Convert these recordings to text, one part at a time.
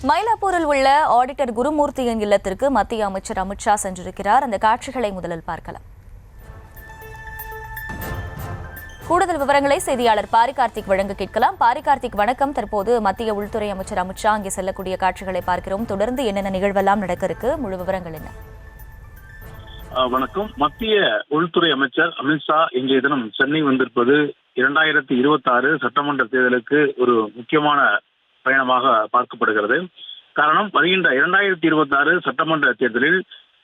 மயிலாப்பூரில் உள்ள ஆடிட்டர் குருமூர்த்தியின் இல்லத்திற்கு மத்திய அமைச்சர் அமித்ஷா சென்றிருக்கிறார். அந்த காட்சிகளை முதலில் பார்க்கலாம். கூடுதல் விவரங்களை செய்தியாளர் பாரிகார்த்திக் வழங்க கேட்கலாம். பாரிகார்த்திக், வணக்கம். தற்போது மத்திய உள்துறை அமைச்சர் அமித்ஷா அங்கே செல்லக்கூடிய காட்சிகளை பார்க்கிறோம். தொடர்ந்து என்னென்ன நிகழ்வெல்லாம் நடக்க இருக்கு, முழு விவரங்கள் என்ன? வணக்கம். மத்திய உள்துறை அமைச்சர் அமித்ஷா இன்றைய தினம் சென்னை வந்திருப்பது 2026 சட்டமன்ற தேர்தலுக்கு ஒரு முக்கியமான பயணமாக பார்க்கப்படுகிறது. காரணம், வருகின்ற 2026 சட்டமன்ற தேர்தலில்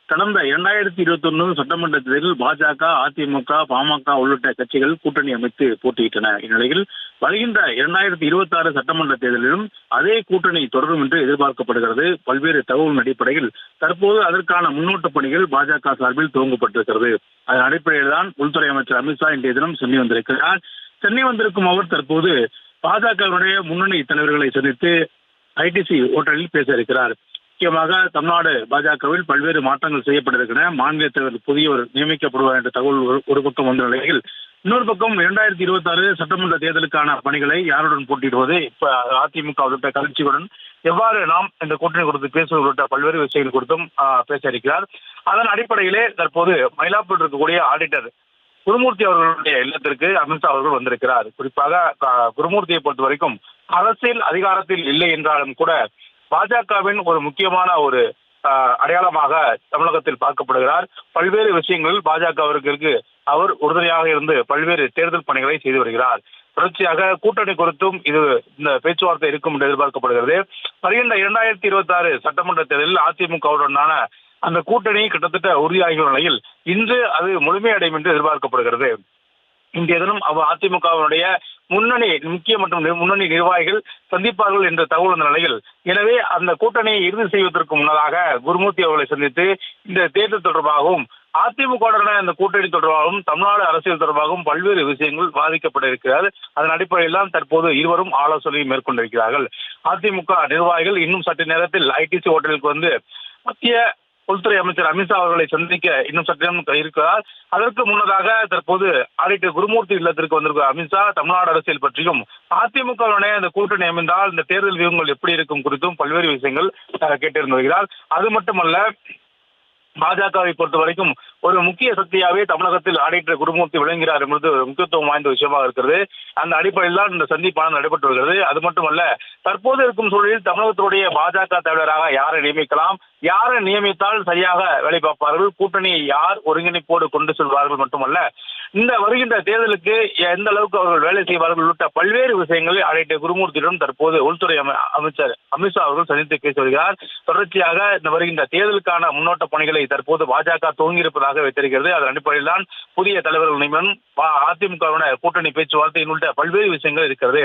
கடந்த 2021 சட்டமன்ற தேர்தலில் பாஜக, அதிமுக, பாமக உள்ளிட்ட கட்சிகள் கூட்டணி அமைத்து போட்டியிட்டன. இந்நிலையில் வருகின்ற 2026 சட்டமன்ற தேர்தலிலும் அதே கூட்டணி தொடரும் என்று எதிர்பார்க்கப்படுகிறது. பல்வேறு தகவலின் அடிப்படையில் தற்போது அதற்கான முன்னோட்ட பணிகள் பாஜக சார்பில் துவங்கப்பட்டிருக்கிறது. அதன் அடிப்படையில் தான் உள்துறை அமைச்சர் அமித்ஷா இன்றைய தினம் சென்னை வந்திருக்கிறார். சென்னை வந்திருக்கும் அவர் தற்போது பாஜகவுடைய முன்னணி தலைவர்களை சந்தித்து ஐடிசி ஹோட்டலில் பேச இருக்கிறார். முக்கியமாக தமிழ்நாடு பாஜகவில் பல்வேறு மாற்றங்கள் செய்யப்பட்டிருக்கின்றன. மாநில தலைவர் புதியவர் நியமிக்கப்படுவார் என்ற தகவல் ஒரு பக்கம் வந்த நிலையில், இன்னொரு பக்கம் 2026 சட்டமன்ற தேர்தலுக்கான பணிகளை யாருடன் போட்டியிடுவது, இப்ப அதிமுக உள்ளிட்ட கட்சிகளுடன் எவ்வாறு நாம் இந்த கூட்டணி குறித்து பேசுவது உள்ளிட்ட பல்வேறு விஷயங்கள் குறித்தும் பேச இருக்கிறார். அதன் அடிப்படையிலே தற்போது மயிலாப்பூர் இருக்கக்கூடிய ஆடிட்டர் குருமூர்த்தி அவர்களுடைய இல்லத்திற்கு அமித்ஷா அவர்கள் வந்திருக்கிறார். குறிப்பாக குருமூர்த்தியை பொறுத்த வரைக்கும் அரசியல் அதிகாரத்தில் இல்லை என்றாலும் கூட பாஜகவின் ஒரு முக்கியமான ஒரு அடையாளமாக தமிழகத்தில் பார்க்கப்படுகிறார். பல்வேறு விஷயங்களில் பாஜகவிற்கு அவர் உறுதுணையாக இருந்து பல்வேறு தேர்தல் பணிகளை செய்து வருகிறார். தொடர்ச்சியாக கூட்டணி குறித்தும் இந்த பேச்சுவார்த்தை இருக்கும் என்று எதிர்பார்க்கப்படுகிறது. வருகின்ற 2026 சட்டமன்ற தேர்தலில் அதிமுகவுடனான அந்த கூட்டணி கிட்டத்தட்ட உறுதியாகிய நிலையில் இன்று அது முழுமையடையும் என்று எதிர்பார்க்கப்படுகிறது. இன்றைய தினம் அதிமுகவினுடைய முக்கிய மற்றும் முன்னணி நிர்வாகிகள் சந்திப்பார்கள் என்ற தகவல் வந்த நிலையில், எனவே அந்த கூட்டணியை இறுதி செய்வதற்கு முன்னதாக குருமூர்த்தி அவர்களை சந்தித்து இந்த தேர்தல் தொடர்பாகவும் அதிமுகவுடனான இந்த கூட்டணி தொடர்பாகவும் தமிழ்நாடு அரசியல் தொடர்பாகவும் பல்வேறு விஷயங்கள் பாதிக்கப்பட இருக்கிறார். அதன் அடிப்படையில் தான் தற்போது இருவரும் ஆலோசனை மேற்கொண்டிருக்கிறார்கள். அதிமுக நிர்வாகிகள் இன்னும் சற்று நேரத்தில் ஐடிசி ஹோட்டலுக்கு வந்து மத்திய உள்துறை அமைச்சர் அமித்ஷா அவர்களை சந்திக்க இன்னும் சற்று நேரம் இருக்கிறார். அதற்கு முன்னதாக தற்போது ஆடிட்டர் குருமூர்த்தி இல்லத்திற்கு வந்திருக்கிற அமித்ஷா தமிழ்நாடு அரசியல் பற்றியும் அதிமுகவுடனே இந்த கூட்டணி அமைந்தால் இந்த தேர்தல் வியூகங்கள் எப்படி இருக்கும் குறித்தும் பல்வேறு விஷயங்கள் கேட்டிருந்து வருகிறார். அது மட்டுமல்ல, பாஜகவை பொறுத்த வரைக்கும் ஒரு முக்கிய சக்தியாகவே தமிழகத்தில் ஆடிட்டர் குருமூர்த்தி விளங்குகிறார் என்பது முக்கியத்துவம் வாய்ந்த விஷயமாக இருக்கிறது. அந்த அடிப்படையில் தான் இந்த சந்திப்பானது நடைபெற்று வருகிறது. அது மட்டுமல்ல, தற்போது இருக்கும் சூழலில் தமிழகத்துடைய பாஜக தலைவராக யாரை நியமிக்கலாம், யாரை நியமித்தால் சரியாக வேலை பார்ப்பார்கள், கூட்டணியை யார் ஒருங்கிணைப்போடு கொண்டு செல்வார்கள் மட்டுமல்ல, இந்த வருகின்ற தேர்தலுக்கு எந்த அளவுக்கு அவர்கள் வேலை செய்வார்கள் உள்ளிட்ட பல்வேறு விஷயங்களை ஆடிட்டர் குருமூர்த்தியிடம் தற்போது உள்துறை அமைச்சர் அமித்ஷா அவர்கள் சந்தித்து பேசி வருகிறார். தொடர்ச்சியாக இந்த வருகின்ற தேர்தலுக்கான முன்னோட்ட பணிகளை தற்போது பாஜக துவங்கியிருப்பதாக வைத்திருக்கிறது. அதன் அடிப்படையில் தான் புதிய தலைவர்கள் நியமனம், அதிமுகவுடைய கூட்டணி பேச்சுவார்த்தை உள்ளிட்ட பல்வேறு விஷயங்கள் இருக்கிறது.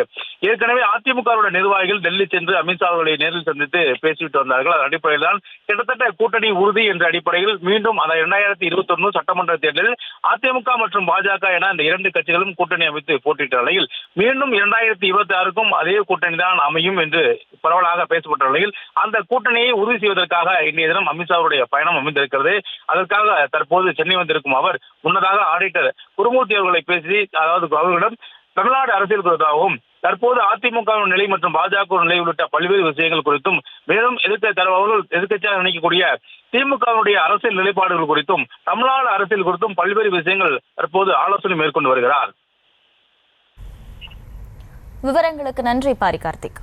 ஏற்கனவே அதிமுகவுடைய நிர்வாகிகள் டெல்லி சென்று அமித்ஷா அவர்களை நேரில் சந்தித்து பேசிவிட்டு வந்தார்கள். அதன் அடிப்படையில் தான் கிட்டத்தட்ட கூட்டணி உறுதி என்ற அடிப்படையில் மீண்டும் அந்த 2021 சட்டமன்ற தேர்தலில் அதிமுக மற்றும் பாஜக என இந்த இரண்டு கட்சிகளும் கூட்டணி அமைத்து போட்டியிட்ட நிலையில் மீண்டும் 2026க்கும் அதே கூட்டணி தான் அமையும் என்று பரவலாக பேசப்பட்ட நிலையில் அந்த கூட்டணியை உறுதி செய்வதற்காக இன்றைய தினம் அமித்ஷா அவருடைய பயணம் அமைந்திருக்கிறது. அதற்காக தற்போது சென்னை வந்திருக்கும் அவர் முன்னதாக ஆடிட்டர் குருமூர்த்தி அவர்களை பேசி, அதாவது அவர்களிடம் தமிழ்நாடு அரசியல் குறித்தாகவும் தற்போது அதிமுக நிலை மற்றும் பாஜக நிலை உள்ளிட்ட பல்வேறு விஷயங்கள் குறித்தும், மேலும் எதிர்க்கட்சியாக நினைக்கக்கூடிய திமுகவுடைய அரசியல் நிலைப்பாடுகள் குறித்தும் தமிழ்நாடு அரசியல் குறித்தும் பல்வேறு விஷயங்கள் தற்போது ஆலோசனை மேற்கொண்டு வருகிறார். விவரங்களுக்கு நன்றி பாரிகார்த்திக்.